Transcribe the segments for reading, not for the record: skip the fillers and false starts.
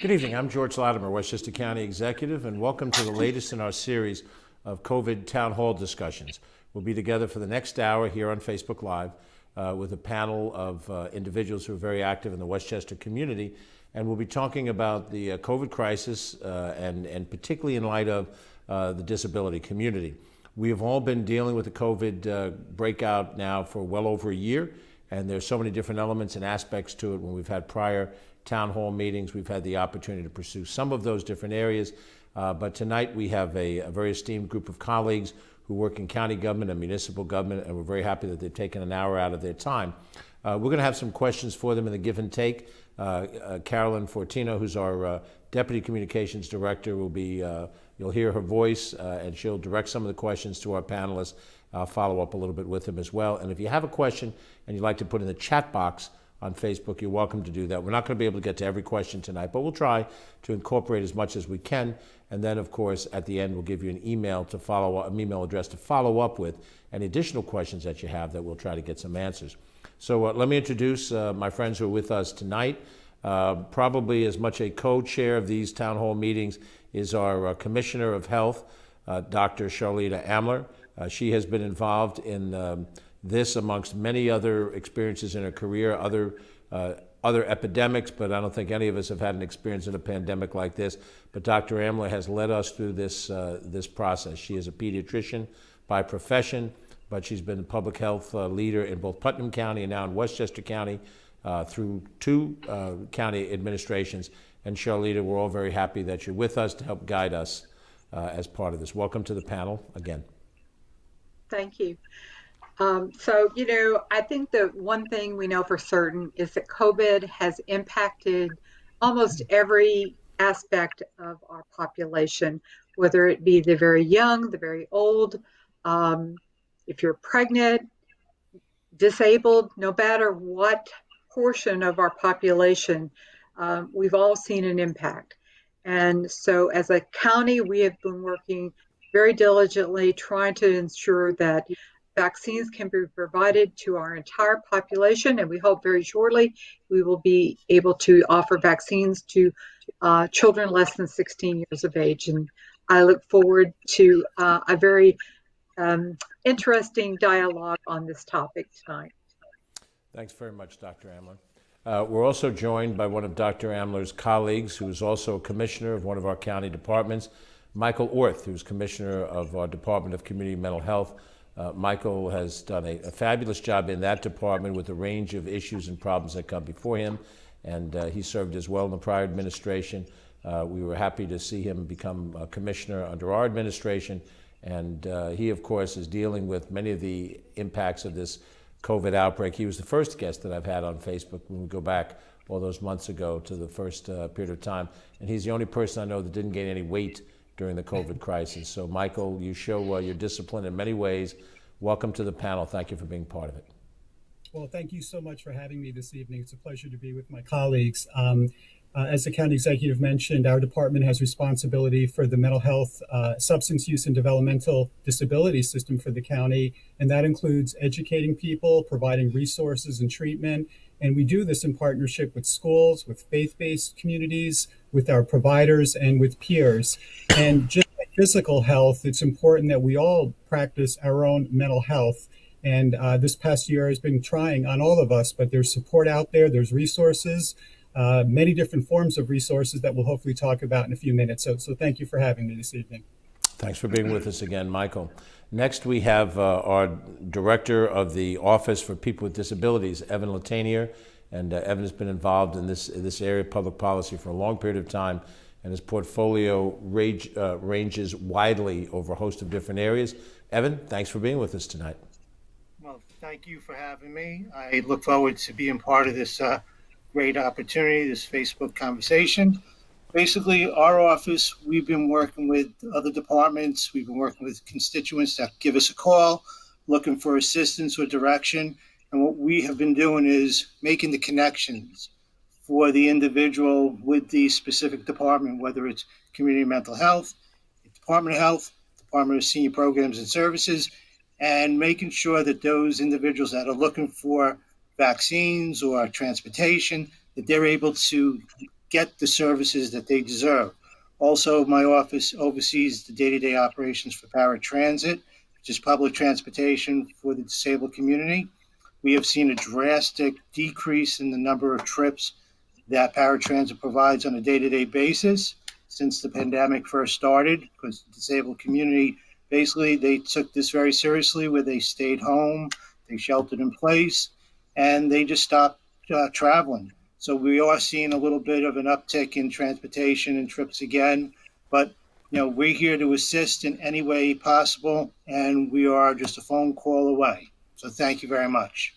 Good evening. I'm George Latimer, Westchester County Executive, and welcome to the latest in our series of COVID town hall discussions. We'll be together for the next hour here on Facebook Live with a panel of individuals who are very active in the Westchester community, and we'll be talking about the COVID crisis and particularly in light of the disability community. We have all been dealing with the COVID breakout now for well over a year, and there's so many different elements and aspects to it. When we've had prior town hall meetings, we've had the opportunity to pursue some of those different areas. But tonight we have a very esteemed group of colleagues who work in county government and municipal government, and we're very happy that they've taken an hour out of their time. We're going to have some questions for them in the give and take. Carolyn Fortino, who's our Deputy Communications Director, will be, you'll hear her voice, and she'll direct some of the questions to our panelists. I'll follow up a little bit with them as well. And if you have a question and you'd like to put in the chat box on Facebook, you're welcome to do that. We're not going to be able to get to every question tonight, but we'll try to incorporate as much as we can. And then, of course, at the end, we'll give you an email to follow up, an email address to follow up with any additional questions that you have that we'll try to get some answers. So let me introduce my friends who are with us tonight. Probably as much a co-chair of these town hall meetings is our Commissioner of Health, Dr. Charlita Amler. She has been involved in this amongst many other experiences in her career, other epidemics, but I don't think any of us have had an experience in a pandemic like this. But Dr. Amler has led us through this process. She is a pediatrician by profession, but she's been a public health leader in both Putnam County and now in Westchester County through two county administrations. And Charlita, we're all very happy that you're with us to help guide us as part of this. Welcome to the panel again. Thank you. I think the one thing we know for certain is that COVID has impacted almost every aspect of our population, whether it be the very young, the very old, if you're pregnant, disabled, no matter what portion of our population, we've all seen an impact. And so as a county, we have been working very diligently trying to ensure that vaccines can be provided to our entire population, and we hope very shortly we will be able to offer vaccines to children less than 16 years of age. And I look forward to a very interesting dialogue on this topic tonight. Thanks very much, Dr. Amler. We're also joined by one of Dr. Amler's colleagues, who is also a commissioner of one of our county departments, Michael Orth, who's commissioner of our Department of Community Mental Health. Michael has done a fabulous job in that department with a range of issues and problems that come before him, and he served as well in the prior administration. We were happy to see him become a commissioner under our administration, and he, of course, is dealing with many of the impacts of this COVID outbreak. He was the first guest that I've had on Facebook when we go back all those months ago to the first period of time, and he's the only person I know that didn't gain any weight during the COVID crisis. So, Michael, you show your discipline in many ways. Welcome to the panel. Thank you for being part of it. Well, thank you so much for having me this evening. It's a pleasure to be with my colleagues. As the county executive mentioned, our department has responsibility for the mental health, substance use, and developmental disability system for the county, and that includes educating people, providing resources and treatment. And we do this in partnership with schools, with faith-based communities, with our providers, and with peers. And just like physical health, it's important that we all practice our own mental health. And this past year has been trying on all of us, but there's support out there, there's resources, many different forms of resources that we'll hopefully talk about in a few minutes. So thank you for having me this evening. Thanks for being with us again, Michael. Next, we have our Director of the Office for People with Disabilities, Evan Latania. And Evan has been involved in this area of public policy for a long period of time, and his portfolio ranges widely over a host of different areas. Evan, thanks for being with us tonight. Well, thank you for having me. I look forward to being part of this great opportunity, this Facebook conversation. Basically, our office, we've been working with other departments. We've been working with constituents that give us a call, looking for assistance or direction. And what we have been doing is making the connections for the individual with the specific department, whether it's community mental health, Department of Health, Department of Senior Programs and Services, and making sure that those individuals that are looking for vaccines or transportation, that they're able to get the services that they deserve. Also, my office oversees the day-to-day operations for paratransit, which is public transportation for the disabled community. We have seen a drastic decrease in the number of trips that paratransit provides on a day-to-day basis since the pandemic first started, because the disabled community, basically, they took this very seriously, where they stayed home, they sheltered in place, and they just stopped traveling. So we are seeing a little bit of an uptick in transportation and trips again, but we're here to assist in any way possible, and we are just a phone call away. So thank you very much.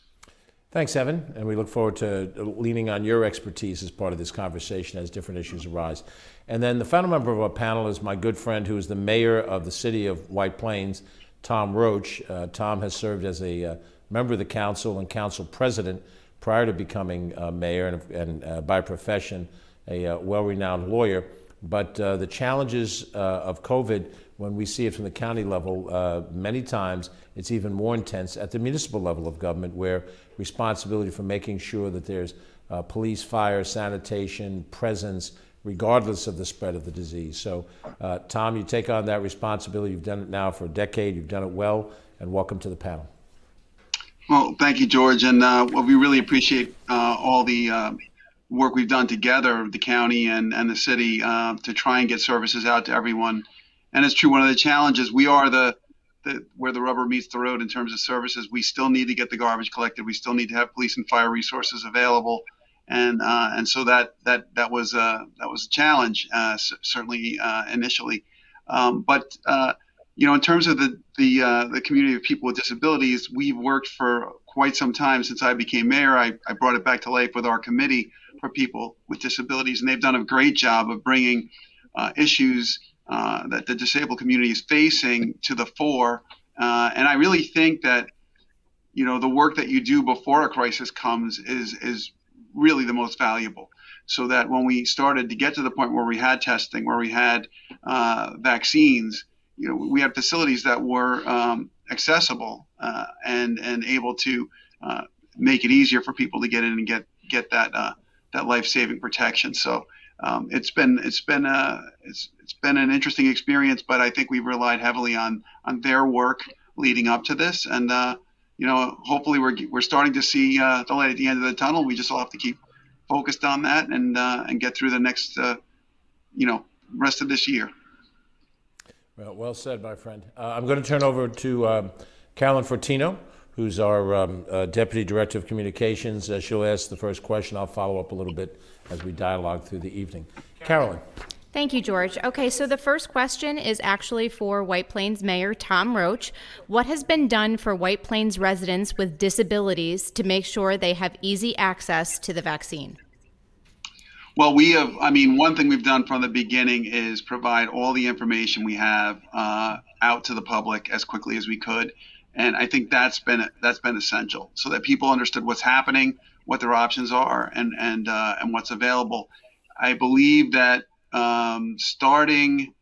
Thanks, Evan, and we look forward to leaning on your expertise as part of this conversation as different issues arise. And then the final member of our panel is my good friend who is the mayor of the city of White Plains, Tom Roach. Tom has served as a member of the council and council president prior to becoming mayor, and by profession a well-renowned lawyer. But the challenges of COVID, when we see it from the county level, many times it's even more intense at the municipal level of government, where responsibility for making sure that there's police, fire, sanitation, presence, regardless of the spread of the disease. So, Tom, you take on that responsibility. You've done it now for a decade. You've done it well, and welcome to the panel. Well, thank you, George. And we really appreciate all the work we've done together, the county and the city, to try and get services out to everyone. And it's true, one of the challenges, we are the where the rubber meets the road in terms of services. We still need to get the garbage collected. We still need to have police and fire resources available. And so that was a challenge, certainly initially. But in terms of the community of people with disabilities, we've worked for quite some time since I became mayor. I brought it back to life with our committee for people with disabilities, and they've done a great job of bringing issues that the disabled community is facing to the fore. And I really think that the work that you do before a crisis comes is really the most valuable. So that when we started to get to the point where we had testing, where we had vaccines, we had facilities that were accessible and able to make it easier for people to get in and get that life-saving protection. So it's been an interesting experience, but I think we've relied heavily on their work leading up to this, and hopefully we're starting to see the light at the end of the tunnel. We just all have to keep focused on that and get through the next rest of this year. Well said, my friend. I'm going to turn over to Carolyn Fortino, who's our Deputy Director of Communications. She'll ask the first question. I'll follow up a little bit as we dialogue through the evening. Carolyn. Thank you, George. Okay, so the first question is actually for White Plains Mayor Tom Roach. What has been done for White Plains residents with disabilities to make sure they have easy access to the vaccine? Well, one thing we've done from the beginning is provide all the information we have out to the public as quickly as we could. And I think that's been essential, so that people understood what's happening, what their options are, and what's available. I believe that starting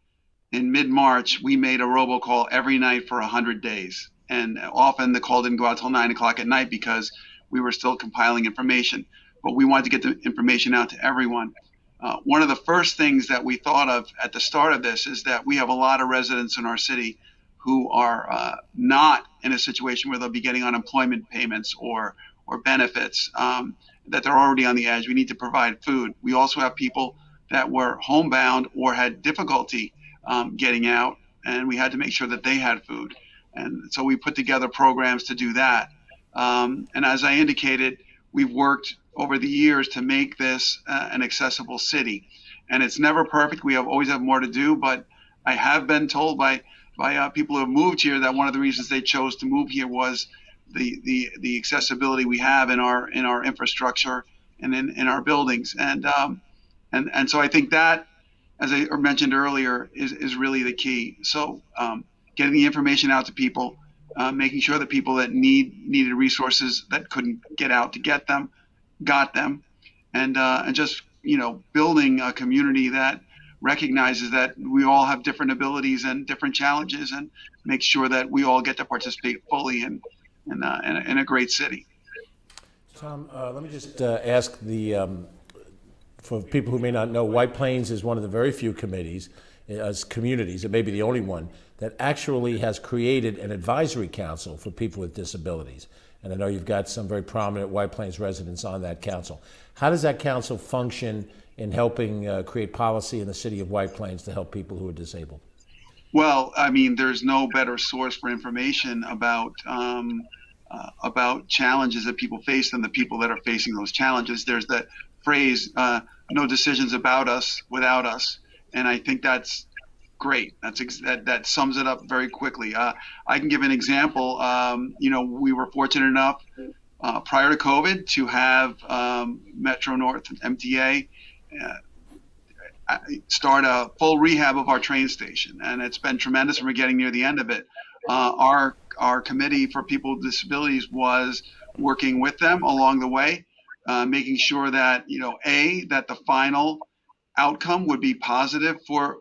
in mid-March, we made a robocall every night for 100 days. And often the call didn't go out till 9 o'clock at night because we were still compiling information. But we wanted to get the information out to everyone. One of the first things that we thought of at the start of this is that we have a lot of residents in our city who are not in a situation where they'll be getting unemployment payments or benefits, that they're already on the edge. We need to provide food. We also have people that were homebound or had difficulty getting out, and we had to make sure that they had food. And so we put together programs to do that. And as I indicated, we've worked over the years to make this an accessible city. And it's never perfect. We always have more to do, but I have been told by people who have moved here that one of the reasons they chose to move here was the accessibility we have in our infrastructure and in our buildings. And so I think that, as I mentioned earlier, is really the key. So getting the information out to people, making sure that people that needed resources that couldn't get out to get them, got them, and just building a community that recognizes that we all have different abilities and different challenges, and make sure that we all get to participate fully in a great city. Tom, let me just ask the For people who may not know, White Plains is one of the very few committees, as communities, it may be the only one, that actually has created an advisory council for people with disabilities. And I know you've got some very prominent White Plains residents on that council. How does that council function in helping create policy in the city of White Plains to help people who are disabled? Well, I mean, there's no better source for information about challenges that people face than the people that are facing those challenges. There's that phrase, "No decisions about us without us," and I think that's great. That sums it up very quickly. I can give an example. We were fortunate enough prior to COVID to have Metro North MTA start a full rehab of our train station, and it's been tremendous. And we're getting near the end of it. Our committee for people with disabilities was working with them along the way, making sure that that the final outcome would be positive for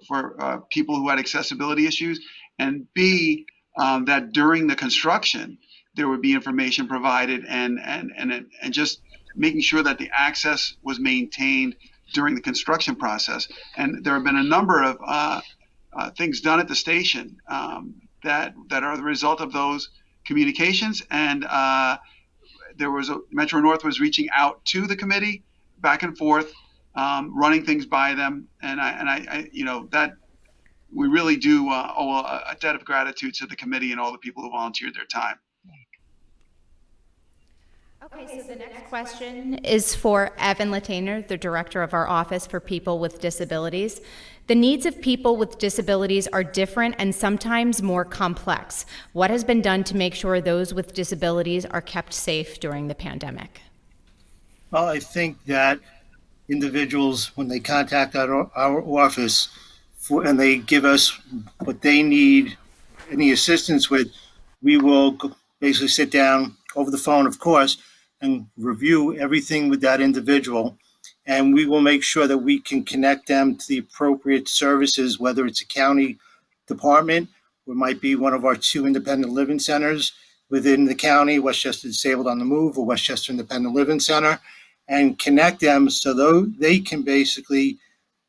people who had accessibility issues, and B, that during the construction there would be information provided and just making sure that the access was maintained during the construction process. And there have been a number of things done at the station that are the result of those communications. And Metro North was reaching out to the committee back and forth, running things by them, and that we really do owe a debt of gratitude to the committee and all the people who volunteered their time. Okay, so the next question is for Evan Latania, the director of our Office for People with Disabilities. The needs of people with disabilities are different and sometimes more complex. What has been done to make sure those with disabilities are kept safe during the pandemic? Well, I think that individuals, when they contact our office and they give us what they need, any assistance with, we will basically sit down over the phone, of course, and review everything with that individual. And we will make sure that we can connect them to the appropriate services, whether it's a county department, or it might be one of our 2 independent living centers within the county, Westchester Disabled on the Move or Westchester Independent Living Center, and connect them so they can basically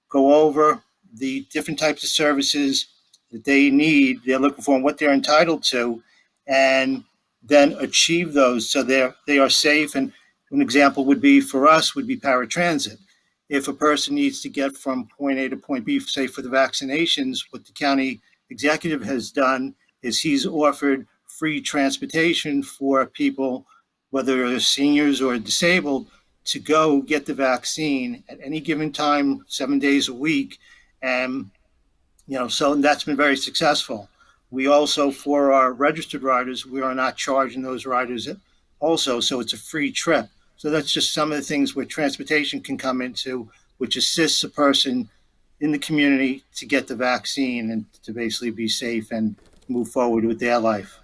go over the different types of services that they need, they're looking for, and what they're entitled to, and then achieve those so they are safe. And an example would be for us would be paratransit. If a person needs to get from point A to point B, say for the vaccinations, what the county executive has done is he's offered free transportation for people, whether they're seniors or disabled, to go get the vaccine at any given time, 7 days a week. And so that's been very successful. We also, for our registered riders, we are not charging those riders also, so it's a free trip. So that's just some of the things where transportation can come into, which assists a person in the community to get the vaccine and to basically be safe and move forward with their life.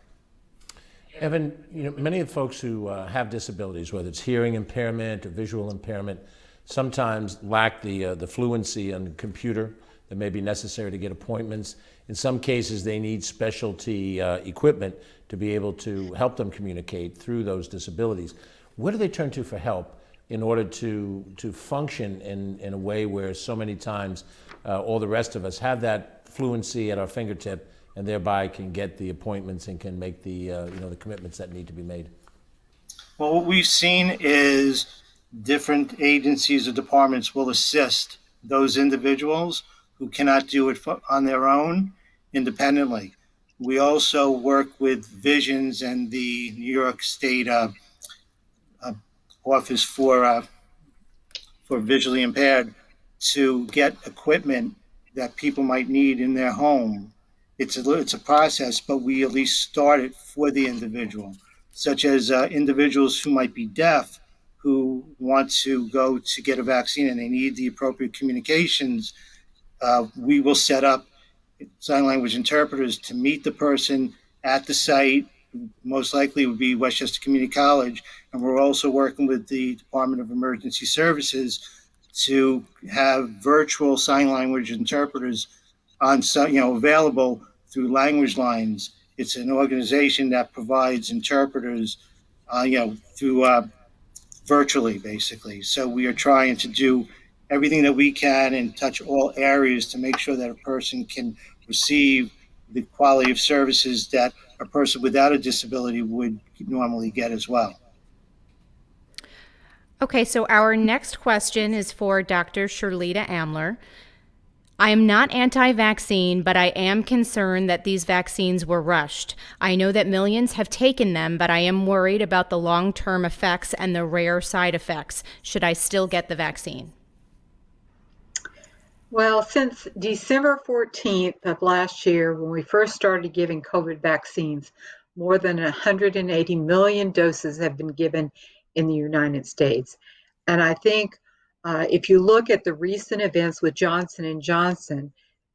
Evan, many of the folks who have disabilities, whether it's hearing impairment or visual impairment, sometimes lack the fluency on the computer that may be necessary to get appointments. In some cases, they need specialty equipment to be able to help them communicate through those disabilities. Where do they turn to for help in order to function in a way where so many times all the rest of us have that fluency at our fingertip and thereby can get the appointments and can make the commitments that need to be made? Well, what we've seen is different agencies or departments will assist those individuals who cannot do it on their own independently. We also work with Visions and the New York State Office for Visually Impaired to get equipment that people might need in their home. It's a process, but we at least start it for the individual, such as individuals who might be deaf who want to go to get a vaccine and they need the appropriate communications. We will set up sign language interpreters to meet the person at the site. Most likely would be Westchester Community College. And we're also working with the Department of Emergency Services to have virtual sign language interpreters available through Language Lines. It's an organization that provides interpreters, through virtually, basically. So we are trying to do everything that we can and touch all areas to make sure that a person can receive the quality of services that a person without a disability would normally get as well. Okay, so our next question is for Dr. Shirlita Amler. I am not anti vaccine, but I am concerned that these vaccines were rushed. I know that millions have taken them, but I am worried about the long term effects and the rare side effects. Should I still get the vaccine? Well, since December 14th of last year, when we first started giving COVID vaccines, more than 180 million doses have been given in the United States. And I think if you look at the recent events with Johnson and Johnson,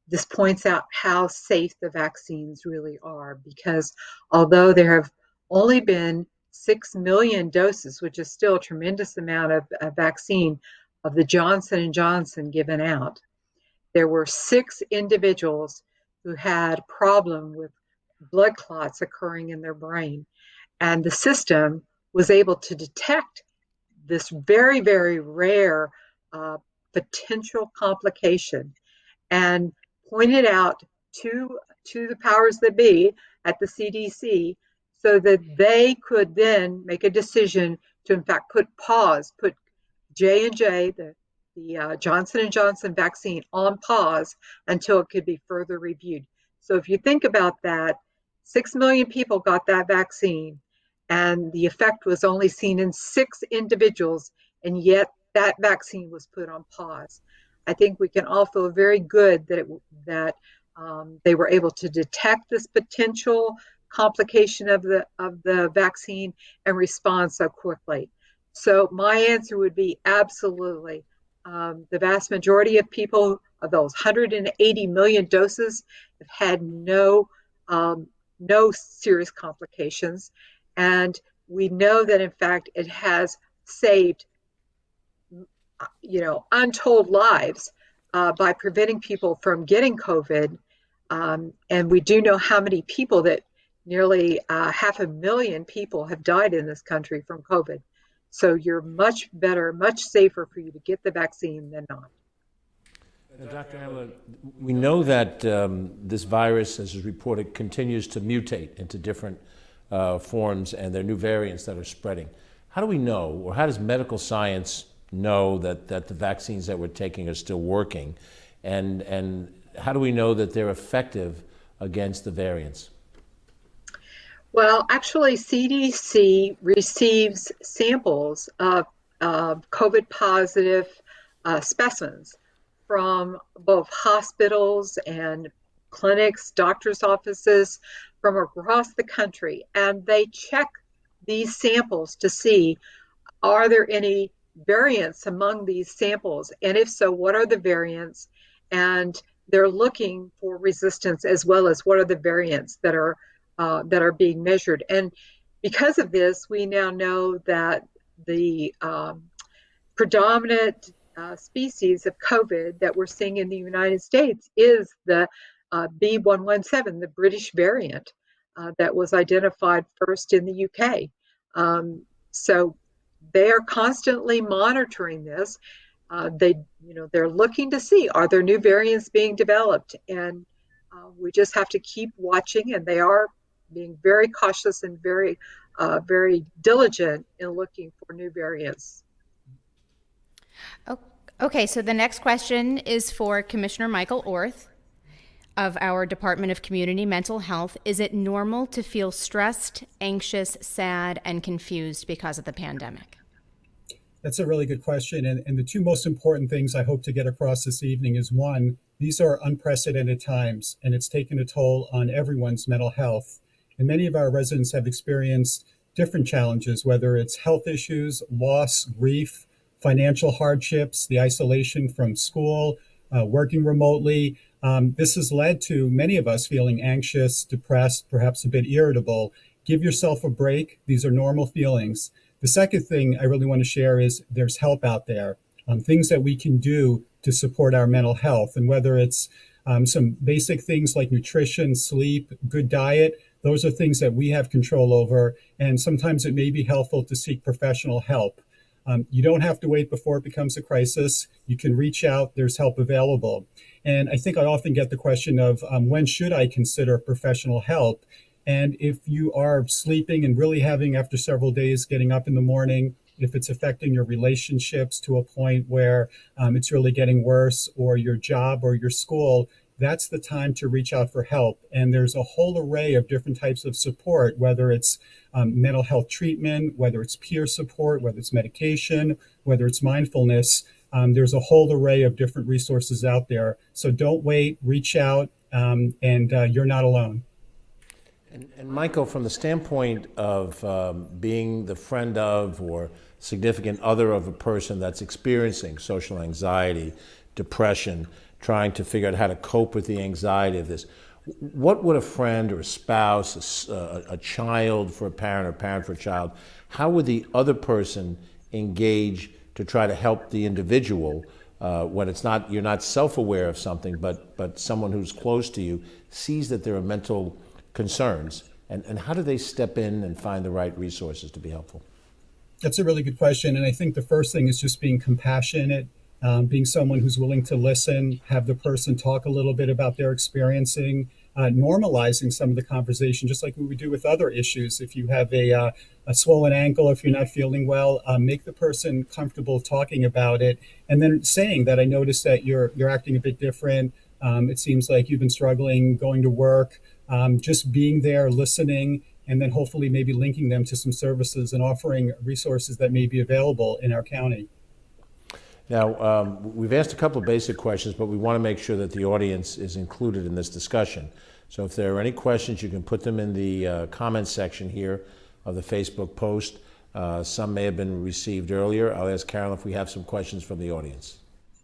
this points out how safe the vaccines really are, because although there have only been 6 million doses, which is still a tremendous amount of vaccine of the Johnson and Johnson given out, there were 6 individuals who had a problem with blood clots occurring in their brain. And the system was able to detect this very, very rare uh, potential complication and pointed out to the powers that be at the CDC so that they could then make a decision to, in fact, put J&J, the Johnson and Johnson vaccine, on pause until it could be further reviewed. So if you think about that, 6 million people got that vaccine, and the effect was only seen in 6 individuals, and yet that vaccine was put on pause. I think we can all feel very good that they were able to detect this potential complication of the vaccine and respond so quickly. So my answer would be absolutely. The vast majority of people, of those 180 million doses, have had no serious complications, and we know that in fact it has saved untold lives by preventing people from getting COVID. And we do know how many people that nearly 500,000 people have died in this country from COVID. So you're much better, much safer for you to get the vaccine than not. Now, Dr. Hamler, we know that this virus, as is reported, continues to mutate into different forms, and there are new variants that are spreading. How do we know, or how does medical science know that the vaccines that we're taking are still working? And how do we know that they're effective against the variants? Well, actually, CDC receives samples of COVID positive specimens from both hospitals and clinics, doctors' offices from across the country, and they check these samples to see, are there any variants among these samples? And if so, what are the variants? And they're looking for resistance, as well as what are the variants that are being measured. And because of this, we now know that the predominant species of COVID that we're seeing in the United States is the B117, the British variant that was identified first in the UK. So they are constantly monitoring this. They're looking to see, are there new variants being developed, and we just have to keep watching. And they are being very cautious and very diligent in looking for new variants. Okay, so the next question is for Commissioner Michael Orth of our Department of Community Mental Health. Is it normal to feel stressed, anxious, sad, and confused because of the pandemic? That's a really good question. And the two most important things I hope to get across this evening is, one, these are unprecedented times, and it's taken a toll on everyone's mental health. And many of our residents have experienced different challenges, whether it's health issues, loss, grief, financial hardships, the isolation from school, working remotely. This has led to many of us feeling anxious, depressed, perhaps a bit irritable. Give yourself a break. These are normal feelings. The second thing I really want to share is there's help out there, things that we can do to support our mental health. And whether it's some basic things like nutrition, sleep, good diet, those are things that we have control over. And sometimes it may be helpful to seek professional help. You don't have to wait before it becomes a crisis. You can reach out. There's help available. And I think I often get the question of when should I consider professional help? And if you are sleeping and really having, after several days, getting up in the morning, if it's affecting your relationships to a point where it's really getting worse, or your job or your school, that's the time to reach out for help. And there's a whole array of different types of support, whether it's mental health treatment, whether it's peer support, whether it's medication, whether it's mindfulness. There's a whole array of different resources out there. So don't wait, reach out, and you're not alone. And Michael, from the standpoint of being the friend of or significant other of a person that's experiencing social anxiety, depression, trying to figure out how to cope with the anxiety of this, what would a friend or a spouse, a child for a parent or a parent for a child, how would the other person engage to try to help the individual when it's not, you're not self-aware of something, but someone who's close to you sees that there are mental concerns, and how do they step in and find the right resources to be helpful? That's a really good question. And I think the first thing is just being compassionate, being someone who's willing to listen, have the person talk a little bit about their experiencing, normalizing some of the conversation, just like we would do with other issues. If you have a swollen ankle, if you're not feeling well, make the person comfortable talking about it, and then saying that I noticed that you're acting a bit different. It seems like you've been struggling going to work. Just being there, listening, and then hopefully maybe linking them to some services and offering resources that may be available in our county. Now, we've asked a couple of basic questions, but we want to make sure that the audience is included in this discussion. So if there are any questions, you can put them in the comments section here of the Facebook post. Some may have been received earlier. I'll ask Carol if we have some questions from the audience.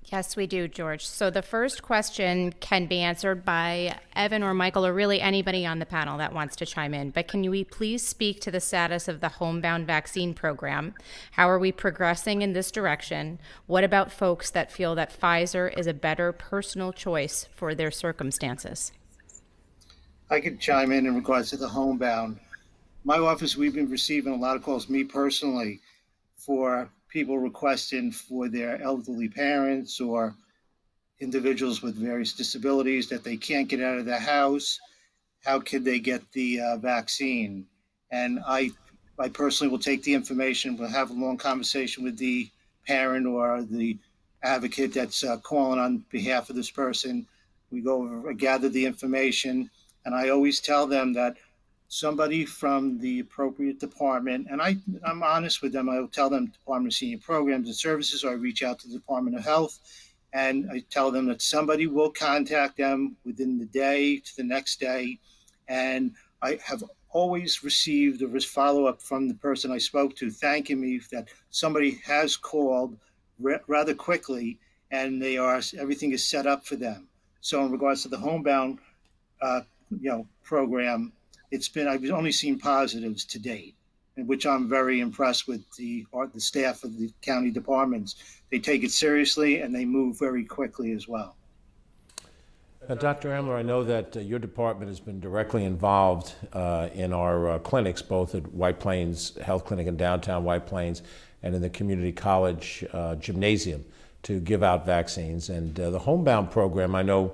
Yes, we do, George. So the first question can be answered by Evan or Michael, or really anybody on the panel that wants to chime in. But can we please speak to the status of the homebound vaccine program? How are we progressing in this direction? What about folks that feel that Pfizer is a better personal choice for their circumstances? I could chime in regards to the homebound. My office, we've been receiving a lot of calls, me personally, for people requesting for their elderly parents or individuals with various disabilities that they can't get out of the house. How could they get the vaccine? And I personally will take the information. We'll have a long conversation with the parent or the advocate that's calling on behalf of this person. We go over, gather the information, and I always tell them that somebody from the appropriate department, and I'm honest with them. I will tell them Department of Senior Programs and Services, or I reach out to the Department of Health, and I tell them that somebody will contact them within the day to the next day. And I have always received a follow-up from the person I spoke to, thanking me that somebody has called rather quickly, and everything is set up for them. So in regards to the homebound program, I've only seen positives to date, in which I'm very impressed with the staff of the county departments. They take it seriously and they move very quickly as well. Dr. Amler, I know that your department has been directly involved in our clinics, both at White Plains Health Clinic in downtown White Plains and in the community college gymnasium to give out vaccines. And the homebound program, I know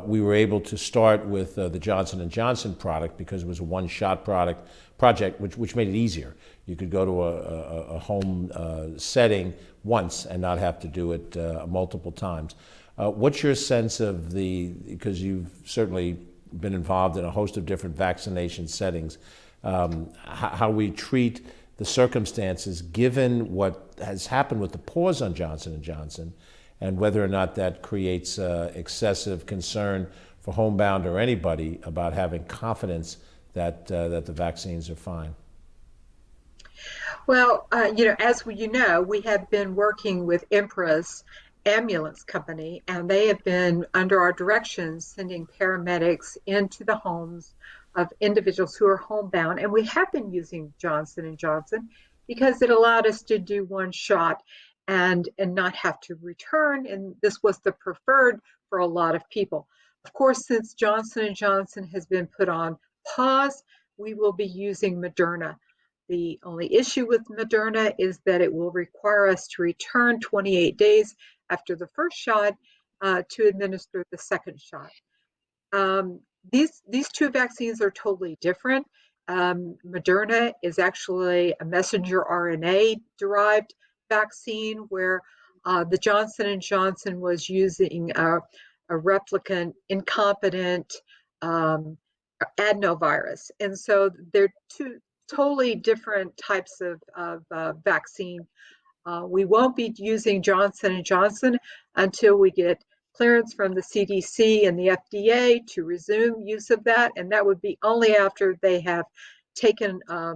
we were able to start with the Johnson & Johnson product because it was a one-shot project, which made it easier. You could go to a home setting once and not have to do it multiple times. What's your sense of because you've certainly been involved in a host of different vaccination settings, how we treat the circumstances given what has happened with the pause on Johnson & Johnson, and whether or not that creates excessive concern for homebound or anybody about having confidence that the vaccines are fine? Well, as we have been working with Empress Ambulance Company, and they have been, under our directions, sending paramedics into the homes of individuals who are homebound. And we have been using Johnson & Johnson because it allowed us to do one shot and not have to return. And this was the preferred for a lot of people. Of course, since Johnson & Johnson has been put on pause, we will be using Moderna. The only issue with Moderna is that it will require us to return 28 days after the first shot to administer the second shot. Um, these two vaccines are totally different. Moderna is actually a messenger RNA derived vaccine, where the Johnson and Johnson was using a replicant incompetent um, adenovirus, and so they're two totally different types of vaccine. We won't be using Johnson and Johnson until we get clearance from the CDC and the FDA to resume use of that, and that would be only after they have taken a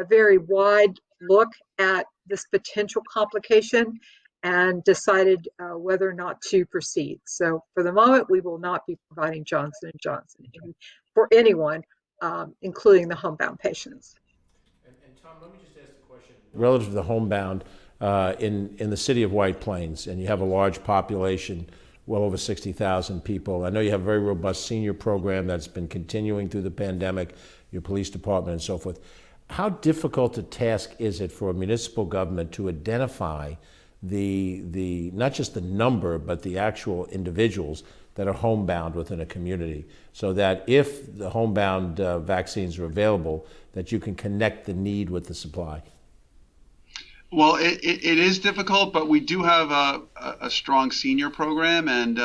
very wide look at this potential complication and decided whether or not to proceed. So for the moment, we will not be providing Johnson and Johnson for anyone, including the homebound patients. And Tom, let me just ask the question relative to the homebound in the city of White Plains, and you have a large population, well over 60,000 people. I know you have a very robust senior program that's been continuing through the pandemic, your police department and so forth. How difficult a task is it for a municipal government to identify the not just the number, but the actual individuals that are homebound within a community, so that if the homebound vaccines are available, that you can connect the need with the supply? Well, it is difficult, but we do have a strong senior program, and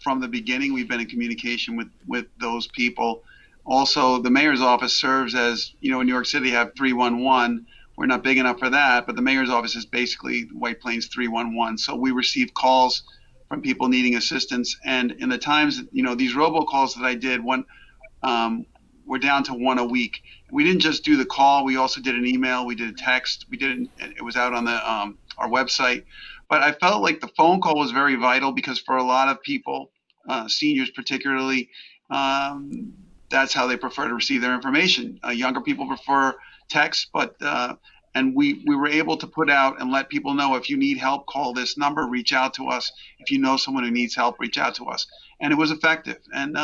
from the beginning, we've been in communication with those people. Also, the mayor's office serves as, in New York City, they have 311. We're not big enough for that, but the mayor's office is basically White Plains 311. So we receive calls from people needing assistance, and in the times, these robocalls that I did, we're down to one a week. We didn't just do the call. We also did an email. We did a text. It was out on our website. But I felt like the phone call was very vital because for a lot of people, seniors particularly, that's how they prefer to receive their information. Younger people prefer text, and we were able to put out and let people know, if you need help, call this number, reach out to us. If you know someone who needs help, reach out to us. And it was effective. And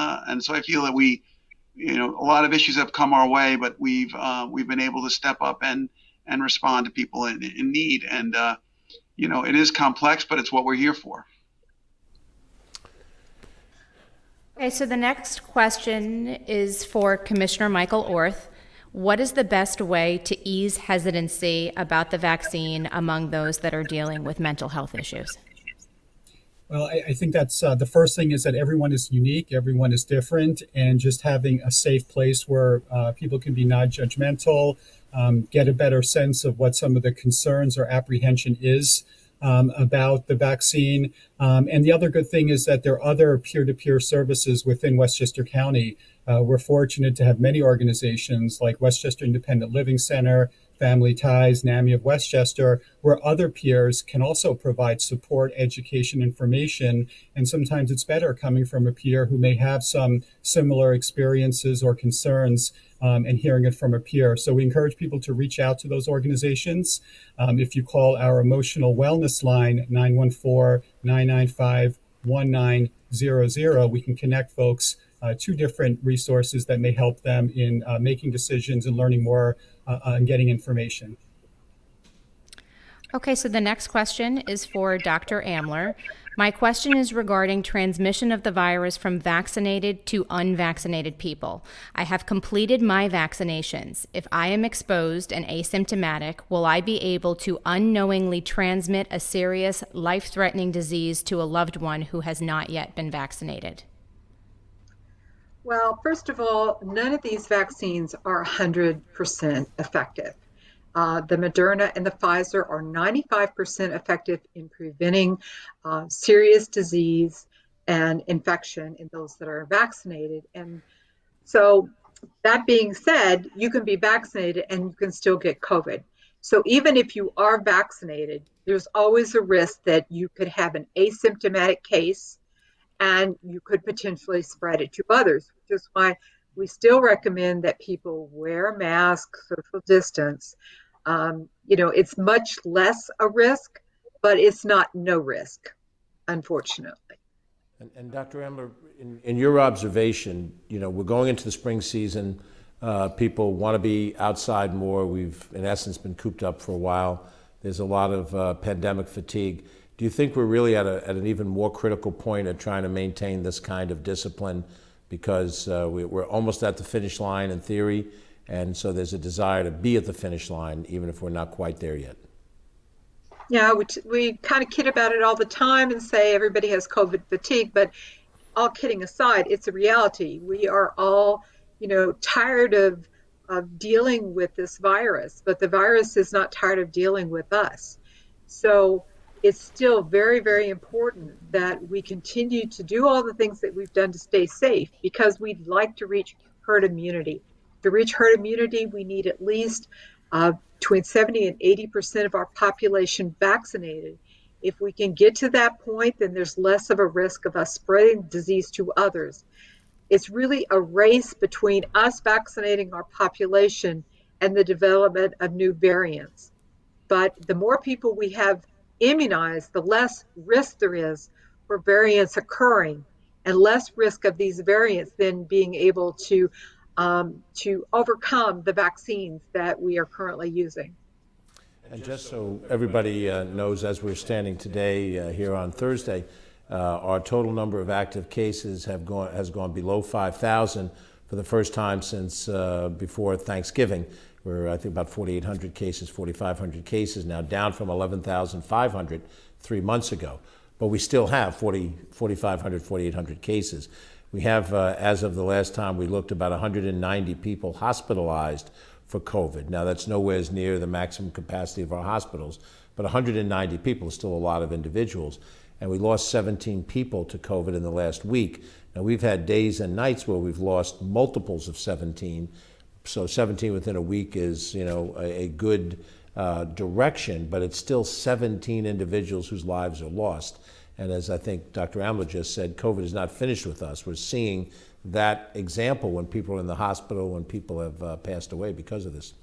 so I feel that a lot of issues have come our way, but we've been able to step up and respond to people in need. And it is complex, but it's what we're here for. Okay, so the next question is for Commissioner Michael Orth. What is the best way to ease hesitancy about the vaccine among those that are dealing with mental health issues? Well, I think that's the first thing is that everyone is unique, everyone is different, and just having a safe place where people can be non-judgmental, get a better sense of what some of the concerns or apprehension is about the vaccine. And the other good thing is that there are other peer-to-peer services within Westchester County. We're fortunate to have many organizations like Westchester Independent Living Center, Family Ties, NAMI of Westchester, where other peers can also provide support, education, information. And sometimes it's better coming from a peer who may have some similar experiences or concerns and hearing it from a peer. So we encourage people to reach out to those organizations. If you call our emotional wellness line, 914-995-1900, we can connect folks to different resources that may help them in making decisions and learning more and getting information. Okay, so the next question is for Dr. Amler. My question is regarding transmission of the virus from vaccinated to unvaccinated people. I have completed my vaccinations. If I am exposed and asymptomatic, will I be able to unknowingly transmit a serious, life-threatening disease to a loved one who has not yet been vaccinated? Well, first of all, none of these vaccines are 100% effective. The Moderna and the Pfizer are 95% effective in preventing serious disease and infection in those that are vaccinated. And so, that being said, you can be vaccinated and you can still get COVID. So, even if you are vaccinated, there's always a risk that you could have an asymptomatic case and you could potentially spread it to others, which is why we still recommend that people wear masks, social distance. It's much less a risk, but it's not no risk, unfortunately. And Dr. Ambler, in your observation, we're going into the spring season. People want to be outside more. We've, in essence, been cooped up for a while. There's a lot of pandemic fatigue. Do you think we're really at an even more critical point at trying to maintain this kind of discipline because we're almost at the finish line in theory, and so there's a desire to be at the finish line even if we're not quite there yet? Yeah, we kind of kid about it all the time and say everybody has COVID fatigue, but all kidding aside, it's a reality. We are all, tired of dealing with this virus, but the virus is not tired of dealing with us. So it's still very, very important that we continue to do all the things that we've done to stay safe because we'd like to reach herd immunity. To reach herd immunity, we need at least between 70 and 80% of our population vaccinated. If we can get to that point, then there's less of a risk of us spreading disease to others. It's really a race between us vaccinating our population and the development of new variants. But the more people we have immunized, the less risk there is for variants occurring and less risk of these variants then being able to overcome the vaccines that we are currently using. And just so everybody knows, as we're standing today here on Thursday, our total number of active cases has gone below 5,000 for the first time since before Thanksgiving. We're, I think, about 4,800 cases, 4,500 cases now, down from 11,500 3 months ago. But we still have 4,500, 4,800 cases. We have, as of the last time we looked, about 190 people hospitalized for COVID. Now, that's nowhere near the maximum capacity of our hospitals, but 190 people is still a lot of individuals. And we lost 17 people to COVID in the last week. Now, we've had days and nights where we've lost multiples of 17. So 17 within a week is, a good direction, but it's still 17 individuals whose lives are lost. And as I think Dr. Amler just said, COVID is not finished with us. We're seeing that example when people are in the hospital, when people have passed away because of this.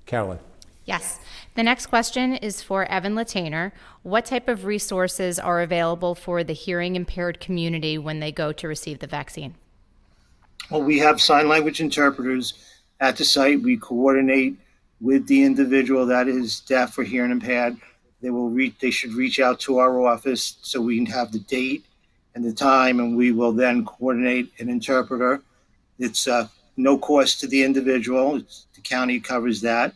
Carolyn. Yes. The next question is for Evan Latania. What type of resources are available for the hearing impaired community when they go to receive the vaccine? Well, we have sign language interpreters at the site. We coordinate with the individual that is deaf or hearing impaired. They should reach out to our office so we can have the date and the time, and we will then coordinate an interpreter. It's no cost to the individual. The county covers that.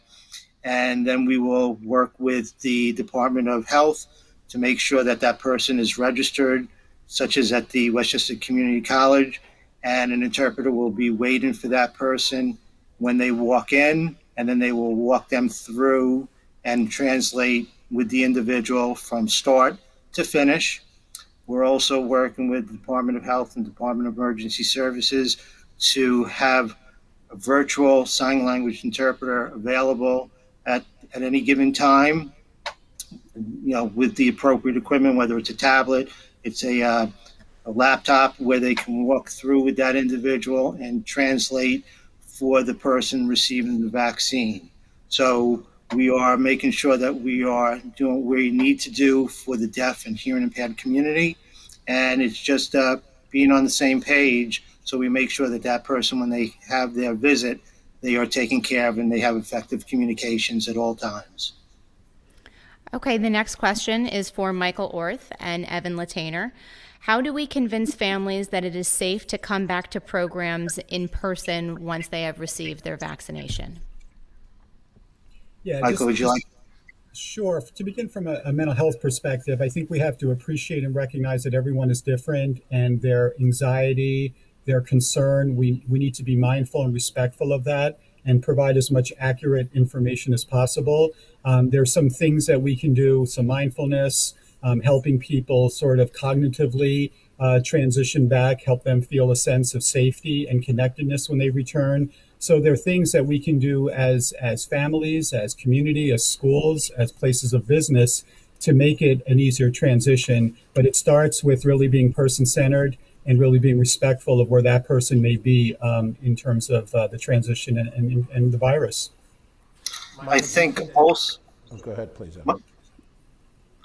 And then we will work with the Department of Health to make sure that that person is registered, such as at the Westchester Community College, and an interpreter will be waiting for that person when they walk in, and then they will walk them through and translate with the individual from start to finish. We're also working with the Department of Health and Department of Emergency Services to have a virtual sign language interpreter available at any given time, with the appropriate equipment, whether it's a tablet, it's a laptop where they can walk through with that individual and translate for the person receiving the vaccine. So we are making sure that we are doing what we need to do for the deaf and hearing impaired community. And it's just being on the same page so we make sure that that person, when they have their visit, they are taken care of and they have effective communications at all times. Okay, the next question is for Michael Orth and Evan Latania. How do we convince families that it is safe to come back to programs in person once they have received their vaccination? Yeah, Michael, would you like? Sure. To begin from a mental health perspective, I think we have to appreciate and recognize that everyone is different and their anxiety, their concern, we need to be mindful and respectful of that and provide as much accurate information as possible. There's some things that we can do, some mindfulness, helping people sort of cognitively transition back, help them feel a sense of safety and connectedness when they return. So there are things that we can do as families, as community, as schools, as places of business to make it an easier transition. But it starts with really being person-centered and really being respectful of where that person may be in terms of the transition and the virus. I think also. Go ahead, please.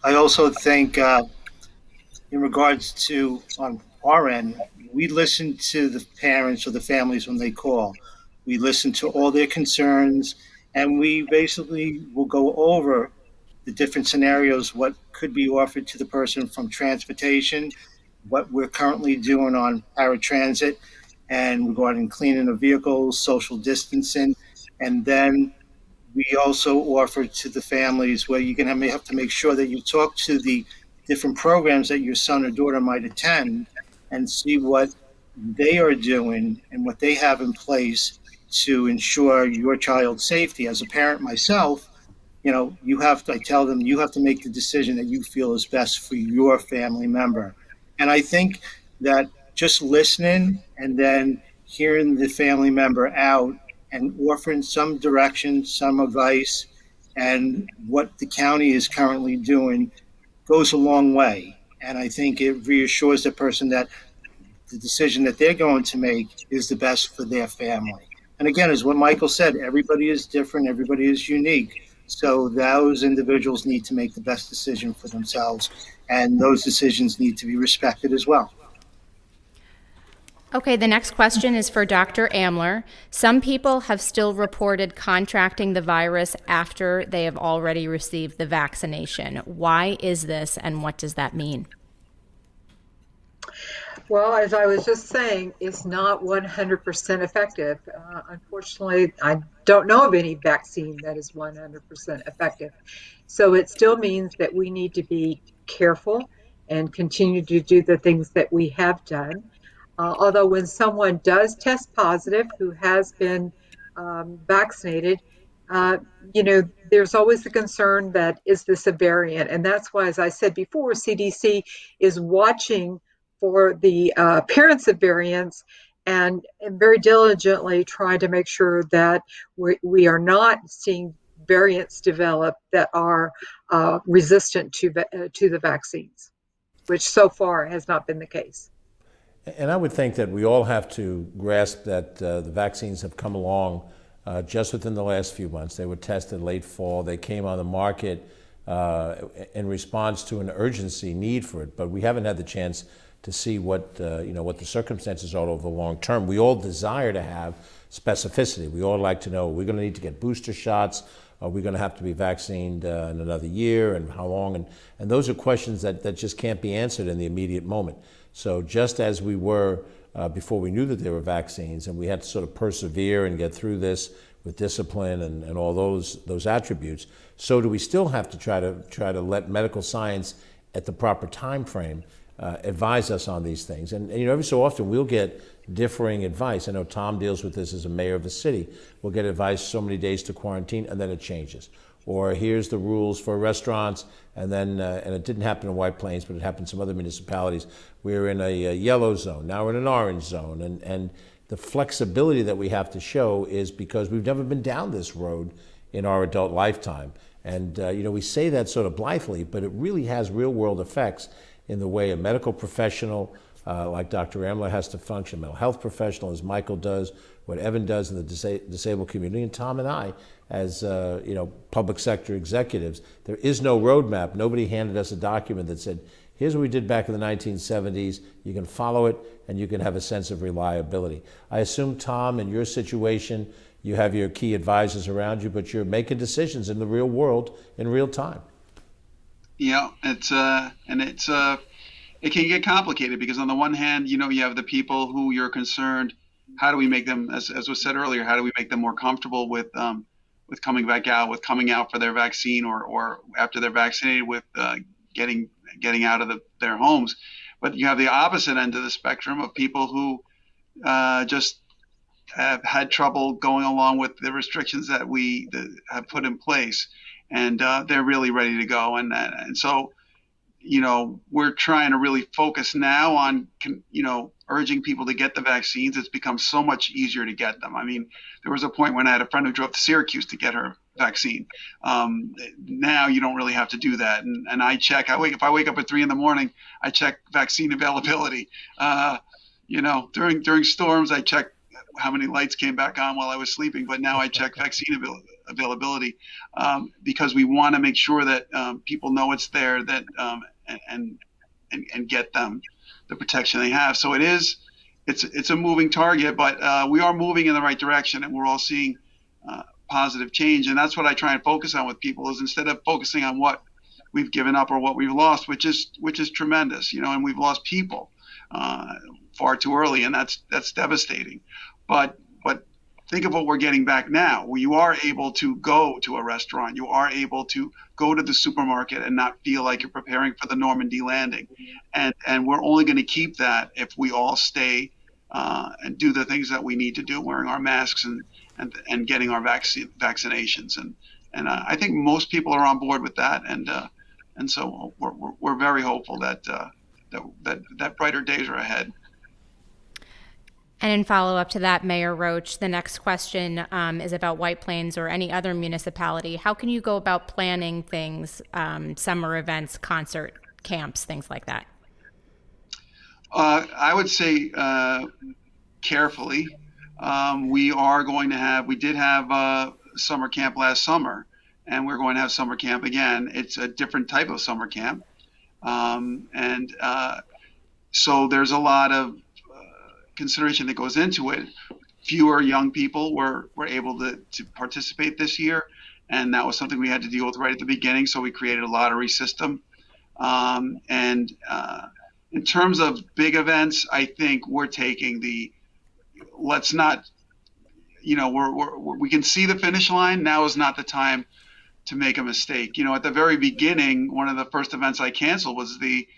I also think in regards to on our end, we listen to the parents or the families when they call. We listen to all their concerns, and we basically will go over the different scenarios, what could be offered to the person from transportation, what we're currently doing on paratransit, and regarding cleaning of vehicles, social distancing, and then we also offer to the families where you're going to have to make sure that you talk to the different programs that your son or daughter might attend and see what they are doing and what they have in place to ensure your child's safety. As a parent myself, I tell them you have to make the decision that you feel is best for your family member. And I think that just listening and then hearing the family member out and offering some direction, some advice, and what the county is currently doing goes a long way. And I think it reassures the person that the decision that they're going to make is the best for their family. And again, as what Michael said, everybody is different, everybody is unique. So those individuals need to make the best decision for themselves, and those decisions need to be respected as well. Okay, the next question is for Dr. Amler. Some people have still reported contracting the virus after they have already received the vaccination. Why is this, and what does that mean? Well, as I was just saying, it's not 100% effective. Unfortunately, I don't know of any vaccine that is 100% effective. So it still means that we need to be careful and continue to do the things that we have done. Although when someone does test positive who has been vaccinated, uh, there's always the concern that is this a variant? And that's why, as I said before, CDC is watching for the appearance of variants and very diligently trying to make sure that we are not seeing variants develop that are resistant to the vaccines, which so far has not been the case. And I would think that we all have to grasp that the vaccines have come along just within the last few months. They were tested late fall. They came on the market in response to an urgency need for it. But we haven't had the chance to see what the circumstances are over the long term. We all desire to have specificity. We all like to know, we're going to need to get booster shots. Are we going to have to be vaccinated in another year, and how long? And those are questions that just can't be answered in the immediate moment. So just as we were before we knew that there were vaccines, and we had to sort of persevere and get through this with discipline and all those attributes, so do we still have to try to let medical science at the proper time frame advise us on these things. And every so often we'll get differing advice. I know Tom deals with this as a mayor of the city. We'll get advice so many days to quarantine, and then it changes. Or here's the rules for restaurants, and then and it didn't happen in White Plains, but it happened in some other municipalities. We're in a yellow zone, now we're in an orange zone, and the flexibility that we have to show is because we've never been down this road in our adult lifetime. And we say that sort of blithely, but it really has real world effects in the way a medical professional like Dr. Amler has to function, mental health professional as Michael does, what Evan does in the disabled community, and Tom and I as public sector executives. There is no roadmap. Nobody handed us a document that said, here's what we did back in the 1970s. You can follow it, and you can have a sense of reliability. I assume, Tom, in your situation, you have your key advisors around you, but you're making decisions in the real world in real time. Yeah, it can get complicated because on the one hand, you have the people who you're concerned. How do we make them, as was said earlier, how do we make them more comfortable with coming back out, with coming out for their vaccine, or after they're vaccinated, with getting out of their homes? But you have the opposite end of the spectrum of people who just have had trouble going along with the restrictions that we have put in place, and they're really ready to go. And so, we're trying to really focus now on, urging people to get the vaccines. It's become so much easier to get them. I mean, there was a point when I had a friend who drove to Syracuse to get her vaccine. Now you don't really have to do that. And if I wake up at 3 a.m, I check vaccine availability. During storms, I check how many lights came back on while I was sleeping, but now I check vaccine availability because we want to make sure that people know it's there, that and get them the protection they have. So it is it's a moving target, but we are moving in the right direction, and we're all seeing uh, positive change. And that's what I try and focus on with people, is instead of focusing on what we've given up or what we've lost, which is tremendous, and we've lost people uh, far too early, and that's devastating. But think of what we're getting back now, where you are able to go to a restaurant, you are able to go to the supermarket and not feel like you're preparing for the Normandy landing, and we're only going to keep that if we all stay and do the things that we need to do, wearing our masks and getting our vaccinations. And I think most people are on board with that. And so we're very hopeful that brighter days are ahead. And in follow up to that, Mayor Roach, the next question is about White Plains or any other municipality. How can you go about planning things, summer events, concert camps, things like that? I would say carefully. We did have summer camp last summer, and we're going to have summer camp again. It's a different type of summer camp. And so there's a lot of consideration that goes into it. Fewer young people were able to participate this year, and that was something we had to deal with right at the beginning. So we created a lottery system. And in terms of big events, I think we're taking let's not, we can see the finish line. Now is not the time to make a mistake. At the very beginning, one of the first events I canceled was the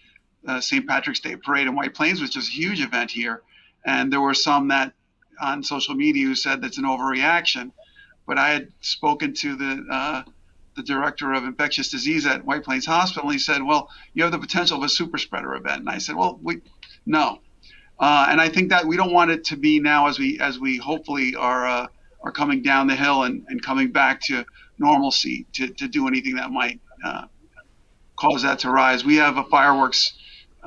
St. Patrick's Day Parade in White Plains, which is a huge event here. And there were some that on social media who said that's an overreaction. But I had spoken to the director of infectious disease at White Plains Hospital, and he said, well, you have the potential of a super spreader event. And I said, well, no. And I think that we don't want it to be now, as we hopefully are coming down the hill and coming back to normalcy, to do anything that might cause that to rise. We have a fireworks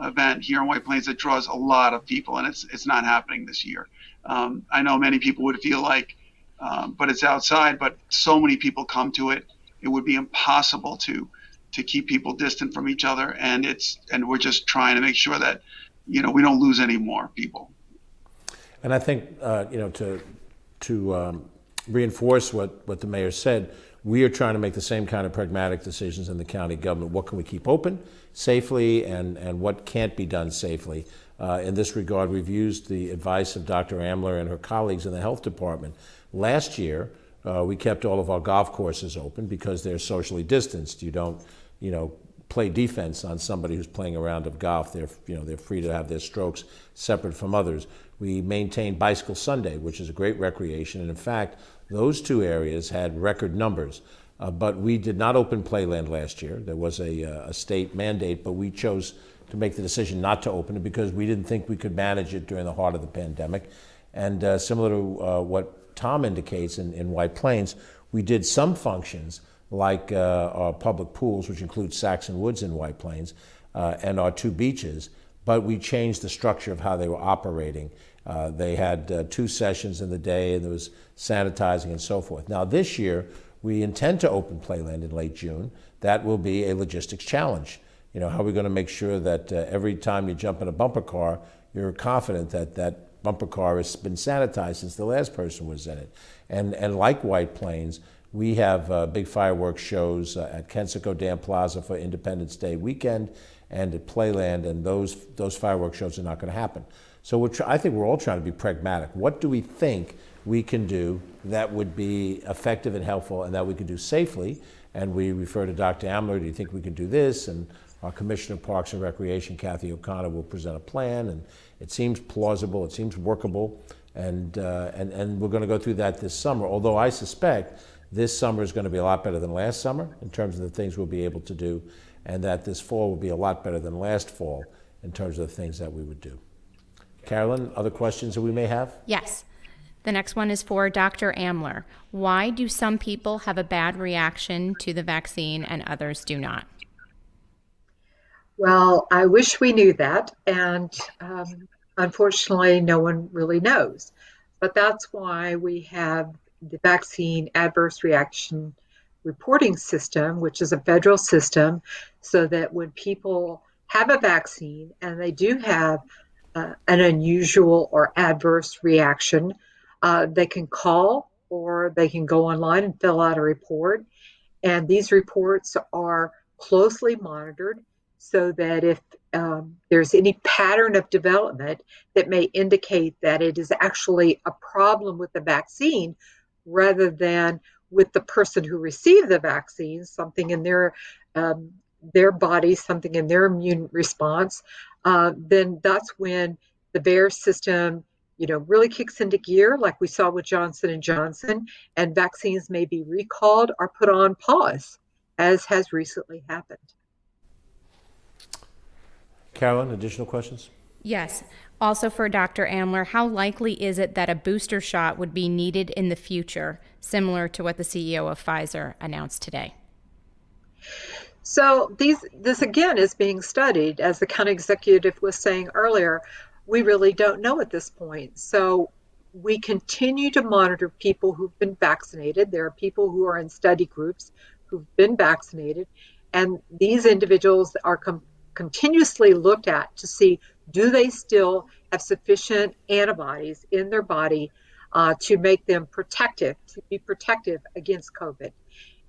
event here in White Plains that draws a lot of people, and it's not happening this year. I know many people would feel like, but it's outside, but so many people come to it. It would be impossible to keep people distant from each other, and we're just trying to make sure that we don't lose any more people. And I think to reinforce what the mayor said, we are trying to make the same kind of pragmatic decisions in the county government. What can we keep open safely, and what can't be done safely? In this regard, we've used the advice of Dr. Amler and her colleagues in the health department. Last year, we kept all of our golf courses open because they're socially distanced. You don't, play defense on somebody who's playing a round of golf. They're free to have their strokes separate from others. We maintained Bicycle Sunday, which is a great recreation, and in fact, those two areas had record numbers. But we did not open Playland last year. There was a state mandate, but we chose to make the decision not to open it because we didn't think we could manage it during the heart of the pandemic. And similar to what Tom indicates in White Plains, we did some functions like our public pools, which include Saxon Woods in White Plains, and our two beaches, but we changed the structure of how they were operating. They had 2 sessions in the day, and there was sanitizing and so forth. Now this year, we intend to open Playland in late June. That will be a logistics challenge. How are we going to make sure that every time you jump in a bumper car, you're confident that that bumper car has been sanitized since the last person was in it? And like White Plains, we have big fireworks shows at Kensico Dam Plaza for Independence Day weekend and at Playland, and those fireworks shows are not going to happen. So I think we're all trying to be pragmatic. What do we think we can do that would be effective and helpful and that we can do safely? And we refer to Dr. Amler, do you think we can do this? And our Commissioner of Parks and Recreation, Kathy O'Connor, will present a plan, and it seems plausible, it seems workable, and we're going to go through that this summer, although I suspect this summer is going to be a lot better than last summer in terms of the things we'll be able to do, and that this fall will be a lot better than last fall in terms of the things that we would do. Carolyn, other questions that we may have? Yes. The next one is for Dr. Amler. Why do some people have a bad reaction to the vaccine and others do not? Well, I wish we knew that, and unfortunately, no one really knows. But that's why we have the vaccine adverse reaction reporting system, which is a federal system, so that when people have a vaccine and they do have an unusual or adverse reaction, they can call or they can go online and fill out a report. And these reports are closely monitored so that if there's any pattern of development that may indicate that it is actually a problem with the vaccine rather than with the person who received the vaccine, something in their body, something in their immune response, then that's when the VAERS system, really kicks into gear, like we saw with Johnson and Johnson, and vaccines may be recalled or put on pause, as has recently happened. Carolyn, additional questions? Yes. Also for Dr. Amler, how likely is it that a booster shot would be needed in the future, similar to what the CEO of Pfizer announced today? So this again is being studied. As the county executive was saying earlier, we really don't know at this point. So we continue to monitor people who've been vaccinated. There are people who are in study groups who've been vaccinated, and these individuals are continuously looked at to see, do they still have sufficient antibodies in their body to make them protective, to be protective against COVID.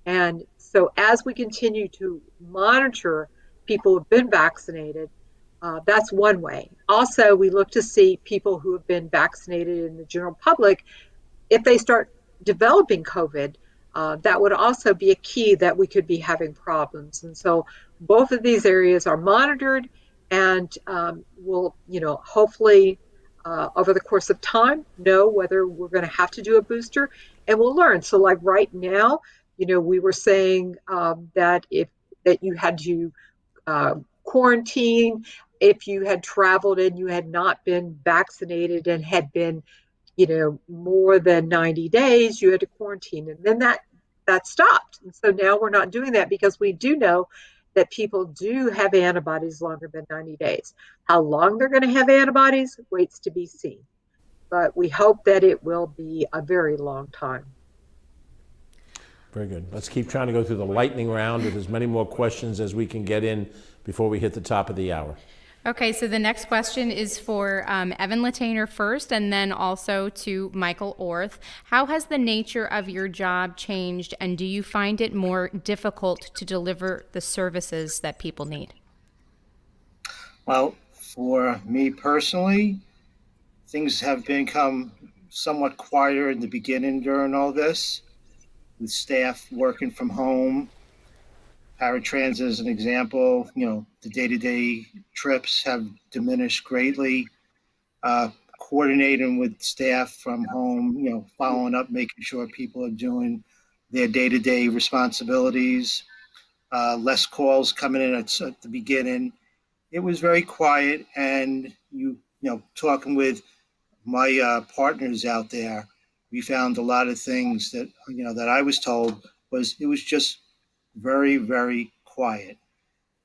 And so, as we continue to monitor people who've been vaccinated, that's one way. Also, we look to see people who have been vaccinated in the general public, if they start developing COVID, that would also be a key that we could be having problems. And so, both of these areas are monitored, and we'll, hopefully, over the course of time, know whether we're going to have to do a booster, and we'll learn. So, like right now, we were saying that that you had to quarantine if you had traveled and you had not been vaccinated and had been, more than 90 days, you had to quarantine. And then that stopped. And so now we're not doing that because we do know that people do have antibodies longer than 90 days. How long they're going to have antibodies waits to be seen. But we hope that it will be a very long time. Very good. Let's keep trying to go through the lightning round with as many more questions as we can get in before we hit the top of the hour. Okay, so the next question is for Evan Latania first, and then also to Michael Orth. How has the nature of your job changed, and do you find it more difficult to deliver the services that people need? Well, for me personally, things have become somewhat quieter in the beginning during all this, with staff working from home. Paratransit as an example, the day-to-day trips have diminished greatly. Coordinating with staff from home, following up, making sure people are doing their day-to-day responsibilities. Less calls coming in at the beginning. It was very quiet, and talking with my partners out there, we found a lot of things that that I was told it was just very, very quiet.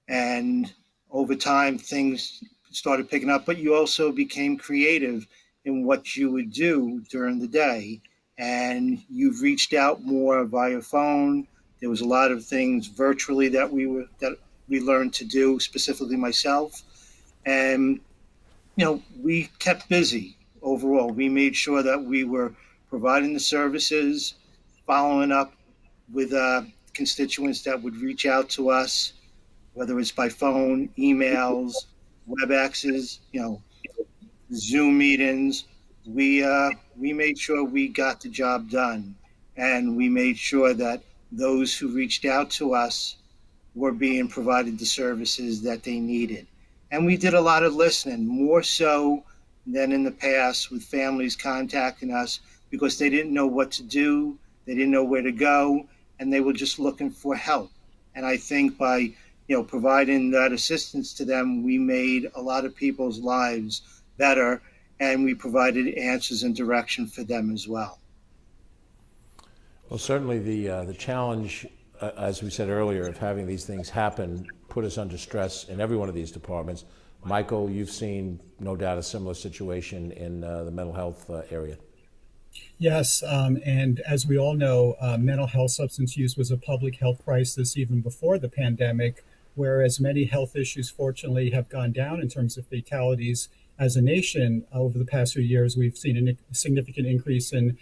And over time, things started picking up, but you also became creative in what you would do during the day. And you've reached out more via phone. There was a lot of things virtually that we learned to do, specifically myself. And, we kept busy overall. We made sure that we were providing the services, following up with constituents that would reach out to us, whether it's by phone, emails, WebExes, Zoom meetings. We made sure we got the job done, and we made sure that those who reached out to us were being provided the services that they needed. And we did a lot of listening, more so than in the past, with families contacting us because they didn't know what to do, they didn't know where to go, and they were just looking for help. And I think by providing that assistance to them, we made a lot of people's lives better, and we provided answers and direction for them as well. Well, certainly the challenge, as we said earlier, of having these things happen put us under stress in every one of these departments. Michael, you've seen, no doubt, a similar situation in the mental health area. Yes, and as we all know, mental health substance use was a public health crisis even before the pandemic, whereas many health issues, fortunately, have gone down in terms of fatalities. as a nation, over the past few years, we've seen a significant increase in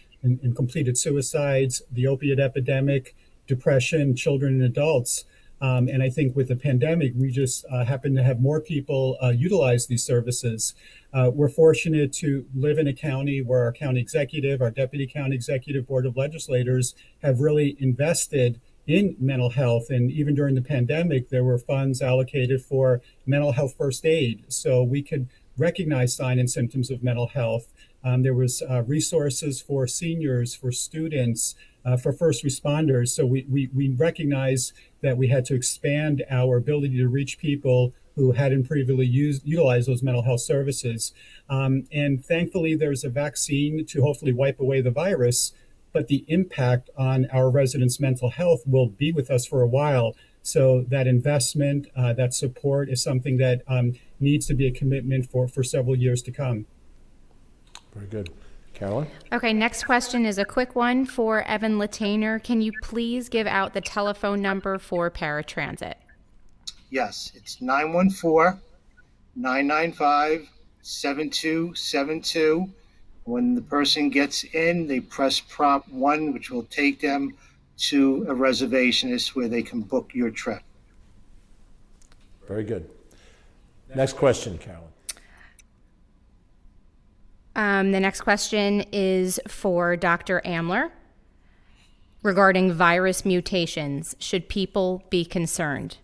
completed suicides, the opiate epidemic, depression, children and adults. And I think with the pandemic, we just happen to have more people utilize these services. We're fortunate to live in a county where our county executive, our deputy county executive, board of legislators have really invested in mental health. And even during the pandemic, there were funds allocated for mental health first aid, so we could recognize signs and symptoms of mental health. There was resources for seniors, for students, for first responders. So we recognized that we had to expand our ability to reach people who hadn't previously utilized those mental health services. And thankfully, there's a vaccine to hopefully wipe away the virus, but the impact on our residents' mental health will be with us for a while. So that investment, that support is something that needs to be a commitment for several years to come. Very good. Carolyn? Okay, next question is a quick one for Evan Latania. Can you please give out the telephone number for paratransit? Yes, it's 914-995-7272. When the person gets in, they press prompt 1, which will take them to a reservationist where they can book your trip. Very good. Next question, Carolyn. The next question is for Dr. Amler regarding virus mutations. Should people be concerned?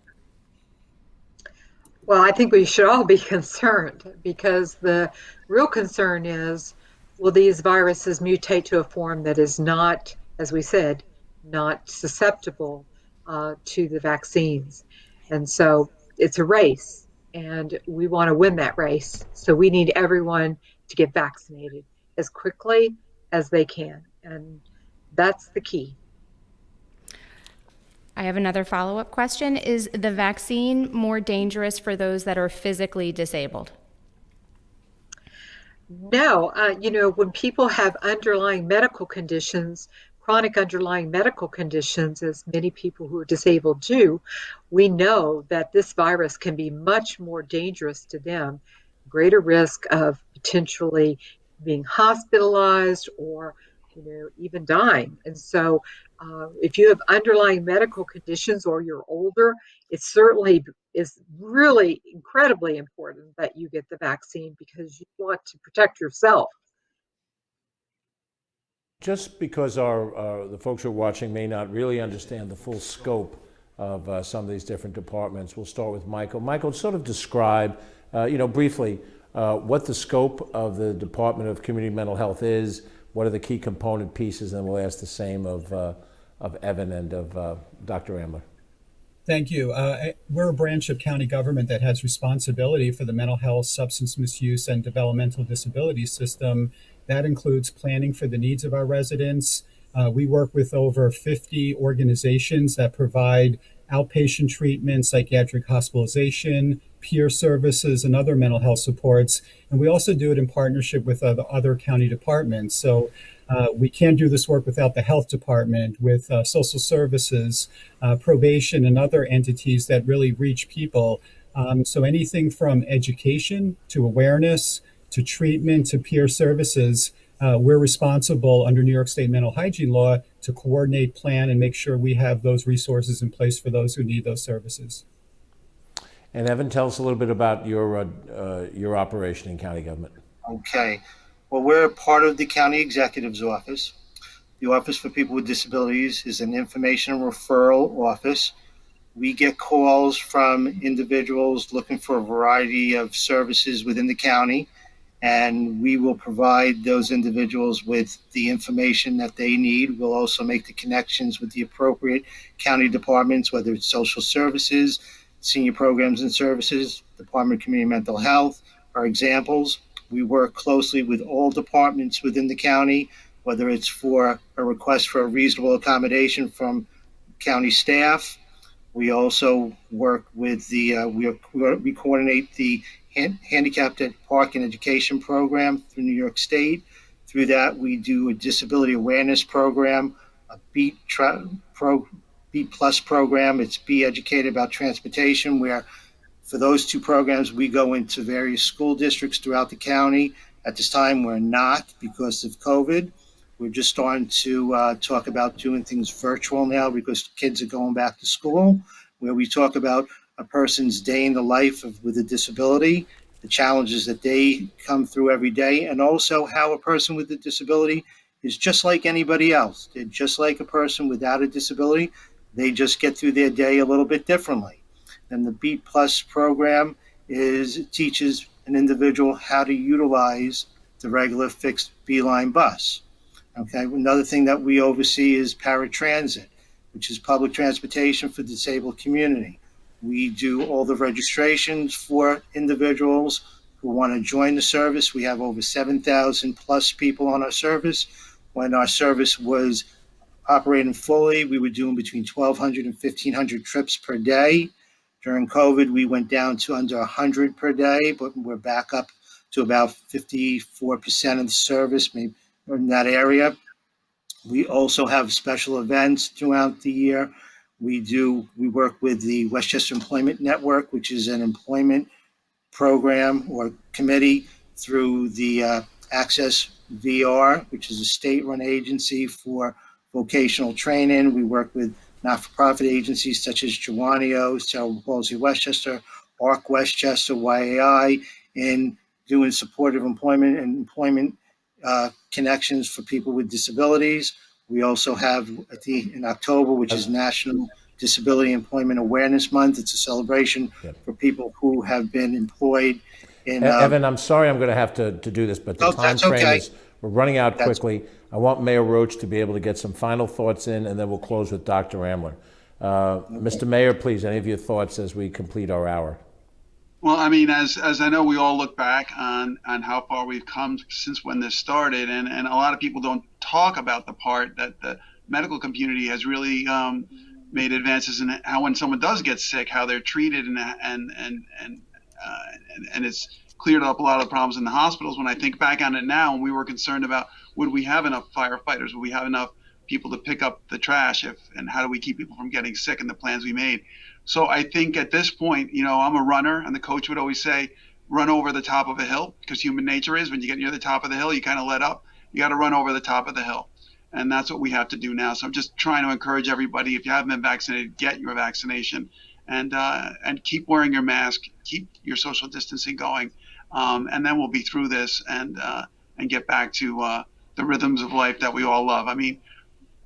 Well, I think we should all be concerned, because the real concern is, will these viruses mutate to a form that is not, as we said, not susceptible to the vaccines? And so it's a race, and we want to win that race. So we need everyone to get vaccinated as quickly as they can. And that's the key. I have another follow-up question. Is the vaccine more dangerous for those that are physically disabled? No, when people have underlying medical conditions, chronic underlying medical conditions, as many people who are disabled do, we know that this virus can be much more dangerous to them, greater risk of potentially being hospitalized or, even dying. And so if you have underlying medical conditions or you're older, it certainly is really incredibly important that you get the vaccine, because you want to protect yourself. Just because the folks who are watching may not really understand the full scope of some of these different departments, we'll start with Michael. Michael, sort of describe, briefly, what the scope of the Department of Community Mental Health is, what are the key component pieces, and we'll ask the same of Evan and of Dr. Amler. Thank you. We're a branch of county government that has responsibility for the mental health, substance misuse, and developmental disability system. That includes planning for the needs of our residents. We work with over 50 organizations that provide outpatient treatment, psychiatric hospitalization, peer services, and other mental health supports. And we also do it in partnership with other county departments. So we can't do this work without the health department, with social services, probation, and other entities that really reach people. So anything from education to awareness to treatment to peer services, we're responsible under New York State mental hygiene law to coordinate, plan, and make sure we have those resources in place for those who need those services. And Evan, tell us a little bit about your operation in county government. Okay. Well, we're part of the county executive's office. The Office for People with Disabilities is an information and referral office. We get calls from individuals looking for a variety of services within the county, and we will provide those individuals with the information that they need. We'll also make the connections with the appropriate county departments, whether it's social services, senior programs and services, Department of Community Mental Health are examples. We work closely with all departments within the county, whether it's for a request for a reasonable accommodation from county staff. We also work with we coordinate the handicapped park and education program through New York State. Through that, we do a disability awareness program, a Beat Plus program. It's Be Educated About Transportation, where For those two programs, we go into various school districts throughout the county. At this time, we're not because of COVID. We're just starting to talk about doing things virtual now because kids are going back to school, where we talk about a person's day in the life with a disability, the challenges that they come through every day, and also how a person with a disability is just like anybody else. They're just like a person without a disability. They just get through their day a little bit differently. And the Beat Plus program teaches an individual how to utilize the regular fixed B-line bus. Okay, another thing that we oversee is paratransit, which is public transportation for the disabled community. We do all the registrations for individuals who want to join the service. We have over 7,000 plus people on our service. When our service was operating fully, we were doing between 1,200 and 1,500 trips per day. During COVID, we went down to under 100 per day, but we're back up to about 54% of the service, maybe in that area. We also have special events throughout the year. We work with the Westchester Employment Network, which is an employment program or committee through the Access VR, which is a state-run agency for vocational training. We work with not-for-profit agencies such as Joanio, Cerebral Palsy Westchester, ARC Westchester, YAI, in doing supportive employment and employment connections for people with disabilities. We also have in October, which is National Disability Employment Awareness Month. It's a celebration for people who have been employed in. Evan, I'm sorry I'm going to have to do this, but the time frame is, we're running out quickly. I want Mayor Roach to be able to get some final thoughts in, and then we'll close with Dr. Amler. Mr. Mayor, please, any of your thoughts as we complete our hour? Well, I mean, as I know, we all look back on how far we've come since when this started, and a lot of people don't talk about the part that the medical community has really made advances in how when someone does get sick, how they're treated, and it's cleared up a lot of the problems in the hospitals. When I think back on it now, and we were concerned about would we have enough firefighters, would we have enough people to pick up the trash, and how do we keep people from getting sick, and the plans we made. So I think at this point, I'm a runner, and the coach would always say, run over the top of a hill, because human nature is when you get near the top of the hill, you kind of let up. You got to run over the top of the hill. And that's what we have to do now. So I'm just trying to encourage everybody, if you haven't been vaccinated, get your vaccination and keep wearing your mask, keep your social distancing going. And then we'll be through this and get back to the rhythms of life that we all love. I mean,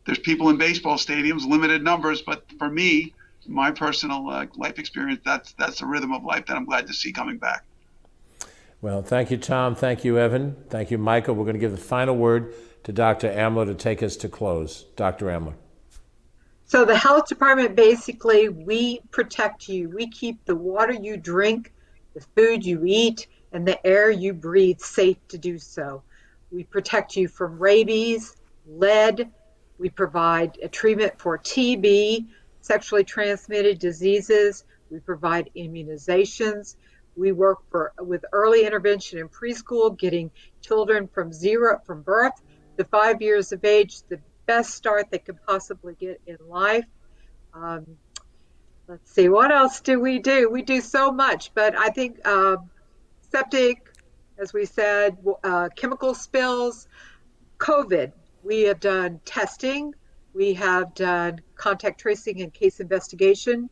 there's people in baseball stadiums, limited numbers, but for me, my personal life experience, that's the rhythm of life that I'm glad to see coming back. Well, thank you, Tom. Thank you, Evan. Thank you, Michael. We're going to give the final word to Dr. Amler to take us to close. Dr. Amler. So the health department, basically, we protect you. We keep the water you drink, the food you eat, and the air you breathe safe to do so. We protect you from rabies, lead. We provide a treatment for TB, sexually transmitted diseases. We provide immunizations. We work with early intervention in preschool, getting children from birth to 5 years of age, the best start they could possibly get in life. Let's see, what else do? We do so much, but I think septic, as we said, chemical spills, COVID, we have done testing, we have done contact tracing and case investigation,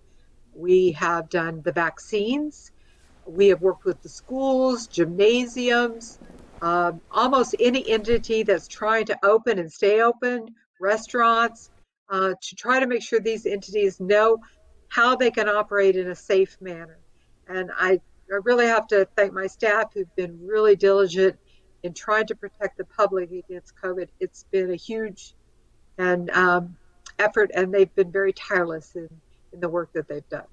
we have done the vaccines, we have worked with the schools, gymnasiums, almost any entity that's trying to open and stay open, restaurants, to try to make sure these entities know how they can operate in a safe manner. And I really have to thank my staff who've been really diligent in trying to protect the public against COVID. It's been a huge effort, and they've been very tireless in the work that they've done.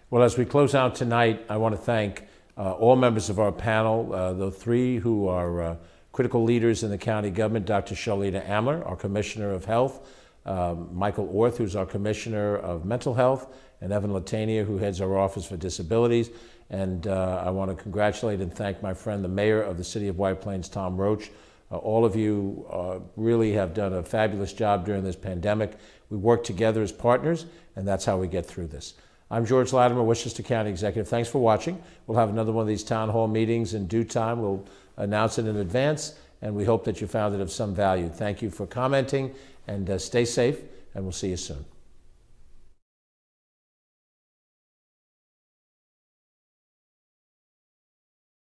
Well, as we close out tonight, I want to thank all members of our panel, the three who are critical leaders in the county government, Dr. Charlita Amler, our Commissioner of Health, Michael Orth, who's our Commissioner of Mental Health, and Evan Latania, who heads our Office for Disabilities. And I want to congratulate and thank my friend, the Mayor of the City of White Plains, Tom Roach. All of you really have done a fabulous job during this pandemic. We work together as partners, and that's how we get through this. I'm George Latimer, Westchester County Executive. Thanks for watching. We'll have another one of these town hall meetings in due time. We'll announce it in advance, and we hope that you found it of some value. Thank you for commenting, and stay safe, and we'll see you soon.